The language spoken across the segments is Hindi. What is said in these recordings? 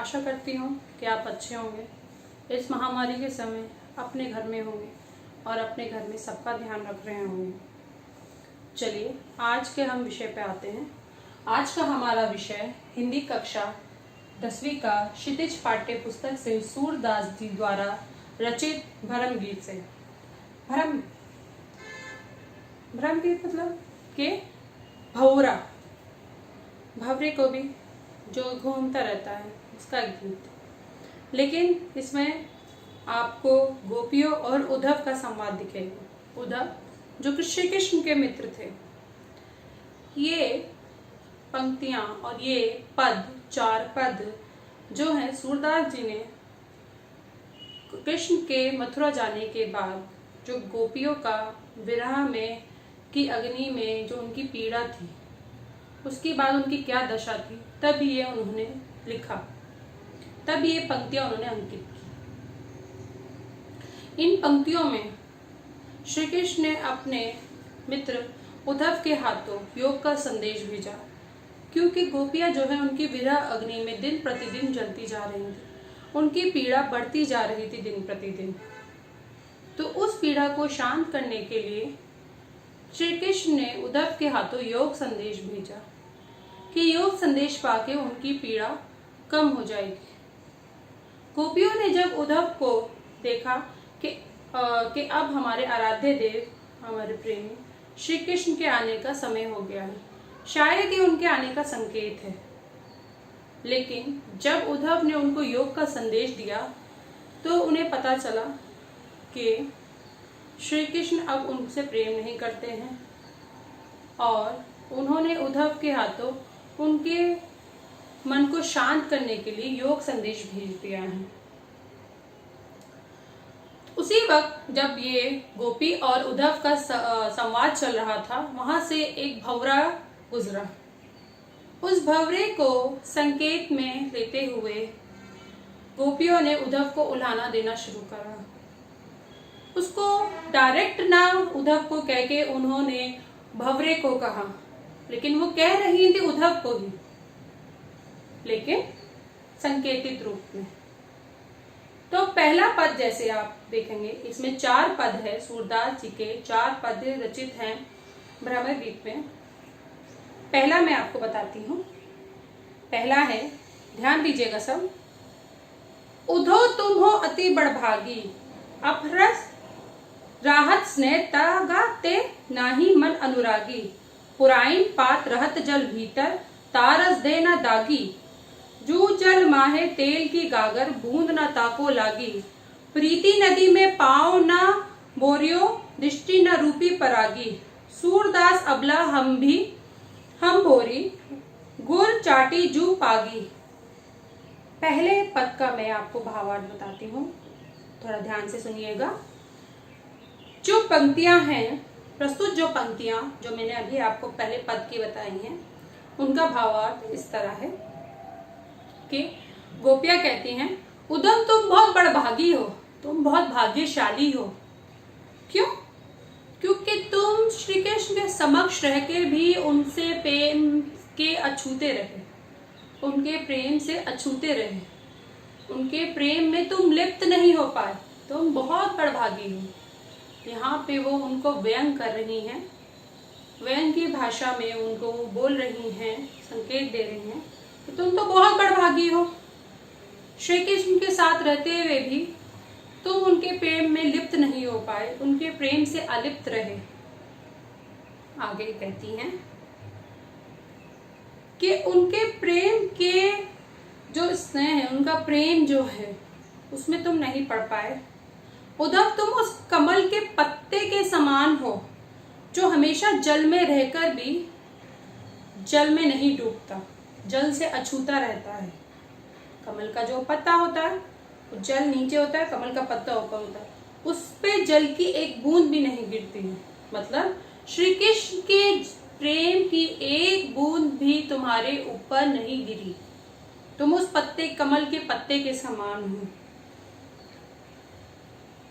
आशा करती हूँ कि आप अच्छे होंगे। इस महामारी के समय अपने घर में होंगे और अपने घर में सबका ध्यान रख रहे होंगे। चलिए आज के हम विषय पे आते हैं। आज का हमारा विषय हिंदी कक्षा 10वीं का क्षितिज पाठ्य पुस्तक से सूरदास जी द्वारा रचित भरम गीत से। भरम गीत मतलब के भौरा, भवरे को भी जो घूमता रहता है उसका गीत। लेकिन इसमें आपको गोपियों और उद्धव का संवाद दिखेगा। उद्धव जो कि श्री कृष्ण के मित्र थे। ये पंक्तियां और ये पद, 4 पद जो है सूरदास जी ने कृष्ण के मथुरा जाने के बाद जो गोपियों का विरह में की अग्नि में जो उनकी पीड़ा थी, उसके बाद उनकी क्या दशा थी, तब ये उन्होंने लिखा, तब ये पंक्तियां उन्होंने अंकित की। इन पंक्तियों में श्री कृष्ण ने अपने मित्र उद्धव के हाथों योग का संदेश भेजा, क्योंकि गोपियां जो है उनकी विरह अग्नि में दिन प्रतिदिन जलती जा रही थी। उनकी पीड़ा बढ़ती जा रही थी दिन प्रतिदिन। तो उस पीड़ा को शांत करने के लिए श्री कृष्ण ने उद्धव के हाथों योग संदेश भेजा कि योग संदेश पाके उनकी पीड़ा कम हो जाएगी। गोपियों ने जब उद्धव को देखा कि अब हमारे आराध्य देव, हमारे प्रेमी श्री कृष्ण के आने का समय हो गया है, शायद ये उनके आने का संकेत है। लेकिन जब उद्धव ने उनको योग का संदेश दिया तो उन्हें पता चला कि श्री कृष्ण अब उनसे प्रेम नहीं करते हैं और उन्होंने उद्धव के हाथों उनके मन को शांत करने के लिए योग संदेश भेज दिया है। उसी वक्त जब ये गोपी और उद्धव का संवाद चल रहा था, वहां से एक भंवरा गुजरा। उस भंवरे को संकेत में लेते हुए गोपियों ने उद्धव को उल्हाना देना शुरू करा। उसको डायरेक्ट ना उद्धव को कह के उन्होंने भंवरे को कहा, लेकिन वो कह रही थी उद्धव को ही, लेकिन संकेतित रूप में। तो पहला पद जैसे आप देखेंगे, इसमें 4 पद है, सूरदास जी के 4 पद रचित हैं भ्रमर गीत में। पहला मैं आपको बताती हूँ। पहला है, ध्यान दीजिएगा सब। उधो तुम हो अति बड़भागी, अपरस राहत स्नेह तागाते नाही मन अनुरागी। पुराइन पात रहत जल भीतर, तारस दे न दागी। जू जल माहे तेल की गागर, बूंद न ताको लागी। प्रीति नदी में पाँव न बोरियो, दृष्टि न रूपी परागी। सूरदास अबला हम भोरी, गुर चाटी जू पागी। पहले पद का मैं आपको भावार्थ बताती हूँ, थोड़ा ध्यान से सुनिएगा। जो पंक्तियां हैं, प्रस्तुत जो पंक्तियां जो मैंने अभी आपको पहले पद की बताई हैं, उनका भावार्थ इस तरह है कि गोपियां कहती हैं, उद्धव तुम बहुत बड़भागी हो, तुम बहुत भाग्यशाली हो। क्यों? क्योंकि तुम श्री कृष्ण के समक्ष रह के भी उनसे प्रेम के अछूते रहे, उनके प्रेम से अछूते रहे, उनके प्रेम में तुम लिप्त नहीं हो पाए। तुम बहुत बड़भागी हो। यहाँ पे वो उनको व्यंग कर रही हैं, व्यंग की भाषा में उनको वो बोल रही हैं, संकेत दे रही हैं कि तुम तो बहुत बड़भागी हो। श्री कृष्ण के साथ रहते हुए भी तुम उनके प्रेम में लिप्त नहीं हो पाए, उनके प्रेम से अलिप्त रहे। आगे कहती हैं कि उनके प्रेम के जो स्नेह है, उनका प्रेम जो है, उसमें तुम नहीं पड़ पाए। उद्धव तुम उस कमल के पत्ते के समान हो, जो हमेशा जल में रहकर भी जल में नहीं डूबता, जल से अछूता रहता है। कमल का जो पत्ता होता है, जल नीचे होता है, कमल का पत्ता ऊपर होता है, उस पे जल की एक बूंद भी नहीं गिरती है। मतलब श्री कृष्ण के प्रेम की एक बूंद भी तुम्हारे ऊपर नहीं गिरी। तुम उस पत्ते, कमल के पत्ते के समान हो।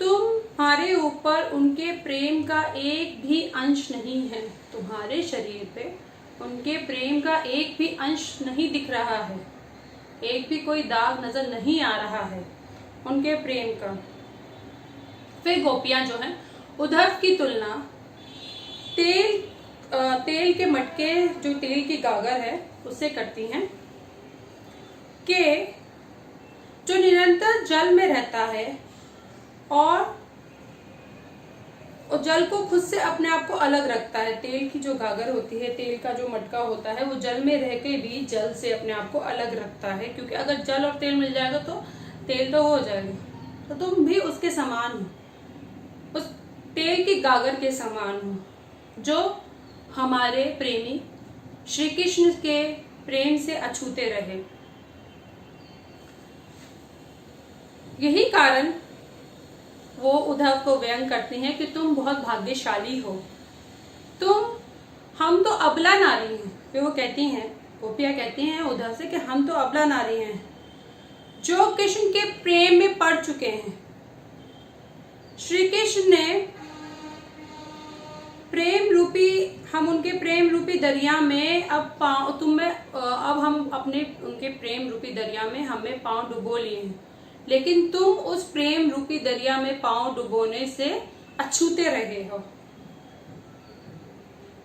तुम्हारे ऊपर उनके प्रेम का एक भी अंश नहीं है। तुम्हारे शरीर पे उनके प्रेम का एक भी अंश नहीं दिख रहा है। एक भी कोई दाग नजर नहीं आ रहा है उनके प्रेम का। फिर गोपियां जो हैं उद्धव की तुलना तेल के मटके, जो तेल की गागर है, उससे करती हैं कि जो निरंतर जल में रहता है और जल को खुद से अपने आप को अलग रखता है। तेल की जो गागर होती है, तेल का जो मटका होता है, वो जल में रह के भी जल से अपने आप को अलग रखता है, क्योंकि अगर जल और तेल मिल जाएगा तो तेल तो हो जाएगा। तो तुम भी उसके समान हो, उस तेल की गागर के समान हो, जो हमारे प्रेमी श्री कृष्ण के प्रेम से अछूते रहे। यही कारण वो उद्धव को व्यंग करती हैं कि तुम बहुत भाग्यशाली हो, हम तो अबला नारी हैं। फिर वो कहती हैं, गोपियां कहती हैं उद्धव से कि हम तो अबला नारी हैं जो कृष्ण के प्रेम में पड़ चुके हैं। श्री कृष्ण ने प्रेम रूपी, हम उनके प्रेम रूपी दरिया में अब हम अपने उनके प्रेम रूपी दरिया में हमें पांव डुबो लिए हैं, लेकिन तुम उस प्रेम रूपी दरिया में पांव डुबोने से अछूते रहे हो।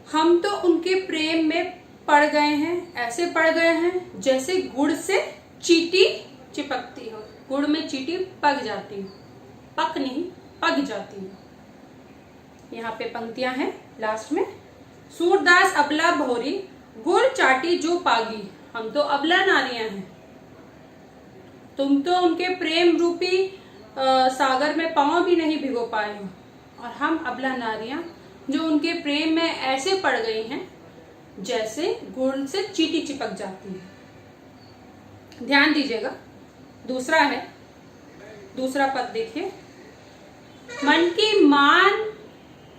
हम तो उनके प्रेम में पड़ गए हैं, ऐसे पड़ गए हैं जैसे गुड़ से चींटी चिपकती हो। गुड़ में चींटी पक जाती हो, पक नहीं पक जाती हो। यहाँ पे पंक्तियां हैं लास्ट में, सूरदास अबला भौरी गुड़ चाटी जो पागी। हम तो अबला नारियां हैं, तुम तो उनके प्रेम रूपी सागर में पांव भी नहीं भिगो पाए हो, और हम अबला नारियां जो उनके प्रेम में ऐसे पड़ गई हैं जैसे गुड़ से चींटी चिपक जाती है। ध्यान दीजिएगा, दूसरा है, दूसरा पद देखिए,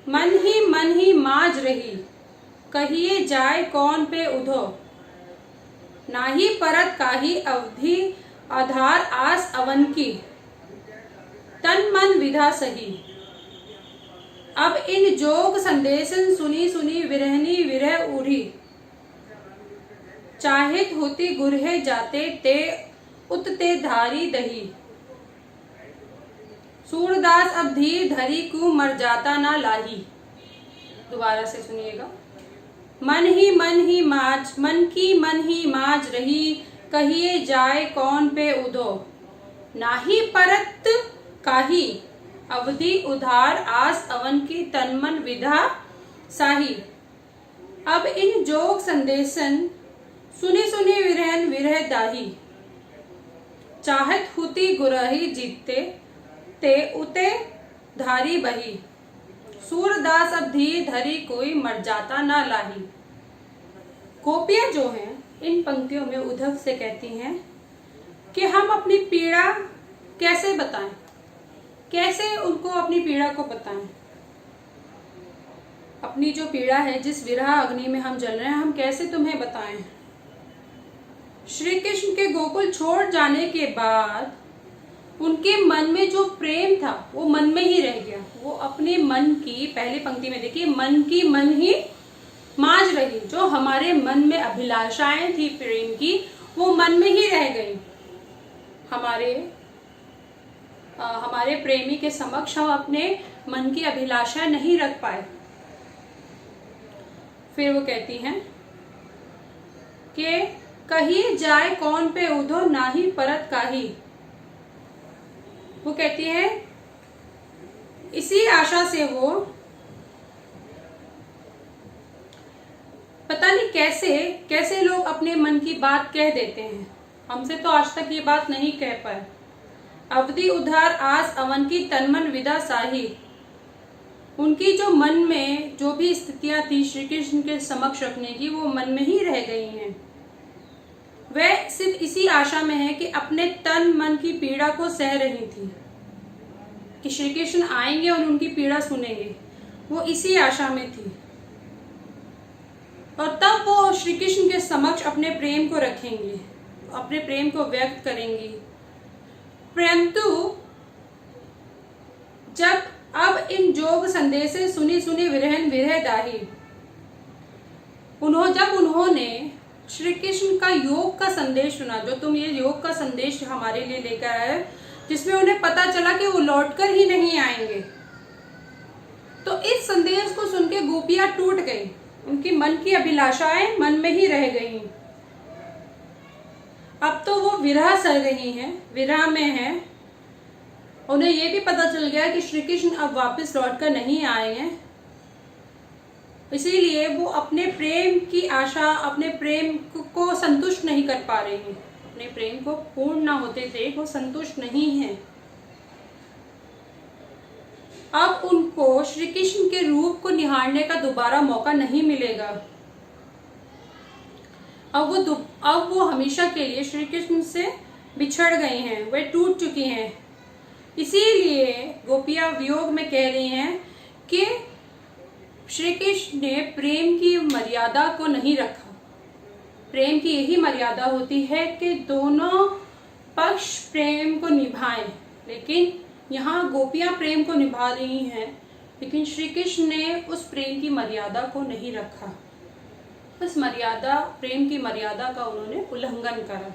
मन ही माज रही, कहिए जाए कौन पे उधो, नाही परत काही अवधि आधार आस अवन की, तन मन विधा सही। अब इन जोग संदेशन सुनी सुनी विरहनी विरह उड़ी, चाहित होती गुरहे जाते ते उतते धारी दही। सूरदास अब धीर धरी को मर जाता ना लाही। दोबारा से सुनिएगा, मन ही माज रही, कहिए जाए कौन पे उदो, नाही परत काही अवधि उधार आस अवन की, तन मन विधा साही। अब इन जोग संदेशन सुनी सुनी विरहन विरह दाही, चाहत हुती गुरही जीतते ते उते धारी बही। सूरदास अब धीर धरी कोई मर जाता ना लाही। गोपियां जो हैं इन पंक्तियों में उद्धव से कहती हैं कि हम अपनी पीड़ा कैसे बताएं, कैसे उनको अपनी पीड़ा को बताएं। अपनी जो पीड़ा है, जिस विरह अग्नि में हम जल रहे हैं, हम कैसे तुम्हें बताएं। श्री कृष्ण के गोकुल छोड़ जाने के बाद उनके मन में जो प्रेम था वो मन में ही रह गया। वो अपने मन की, पहली पंक्ति में देखिए, मन ही माज रही, जो हमारे मन में अभिलाषाएं थी प्रेम की, वो मन में ही रह गई। हमारे प्रेमी के समक्ष हम अपने मन की अभिलाषाएं नहीं रख पाए। फिर वो कहती हैं कि कहिए जाए कौन पे उधो, नाही परत काही। वो कहती है इसी आशा से वो पता नहीं कैसे लोग अपने मन की बात कह देते हैं। हमसे तो आज तक ये बात नहीं कह पाए। अवधि उधार आस अवन की, तन मन विदा साही। उनकी जो मन में जो भी स्थितियां थी श्री कृष्ण के समक्ष रखने की, वो मन में ही रह गई हैं। वह सिर्फ इसी आशा में है कि अपने तन मन की पीड़ा को सह रही थी कि श्री कृष्ण आएंगे और उनकी पीड़ा सुनेंगे। वो इसी आशा में थी, और तब वो श्री कृष्ण के समक्ष अपने प्रेम को रखेंगी, अपने प्रेम को व्यक्त करेंगी। परंतु जब अब इन जोग संदेशे सुनी सुनी विरहन विरह दाही, जब उन्होंने श्री कृष्ण का योग का संदेश सुना, जो तुम ये योग का संदेश हमारे लिए लेकर आए, जिसमें उन्हें पता चला कि वो लौटकर ही नहीं आएंगे। तो इस संदेश को सुन के गोपियां टूट गई, उनकी मन की अभिलाषाएं मन में ही रह गई। अब तो वो विरह सह रही हैं, विरह में हैं। उन्हें ये भी पता चल गया कि श्री कृष्ण अब वापस लौटकर नहीं आएंगे, इसीलिए वो अपने प्रेम की आशा, अपने प्रेम को संतुष्ट नहीं कर पा रही हैं। अपने प्रेम को पूर्ण ना होते देख वो संतुष्ट नहीं है। अब उनको श्री कृष्ण के रूप को निहारने का दोबारा मौका नहीं मिलेगा। अब वो हमेशा के लिए श्री कृष्ण से बिछड़ गए हैं, वे टूट चुकी हैं। इसीलिए गोपियां वियोग में कह रही हैं कि श्री कृष्ण ने प्रेम की मर्यादा को नहीं रखा। प्रेम की यही मर्यादा होती है कि दोनों पक्ष प्रेम को निभाएं, लेकिन यहाँ गोपियां प्रेम को निभा रही हैं, लेकिन श्री कृष्ण ने उस प्रेम की मर्यादा को नहीं रखा। उस मर्यादा, प्रेम की मर्यादा का उन्होंने उल्लंघन करा।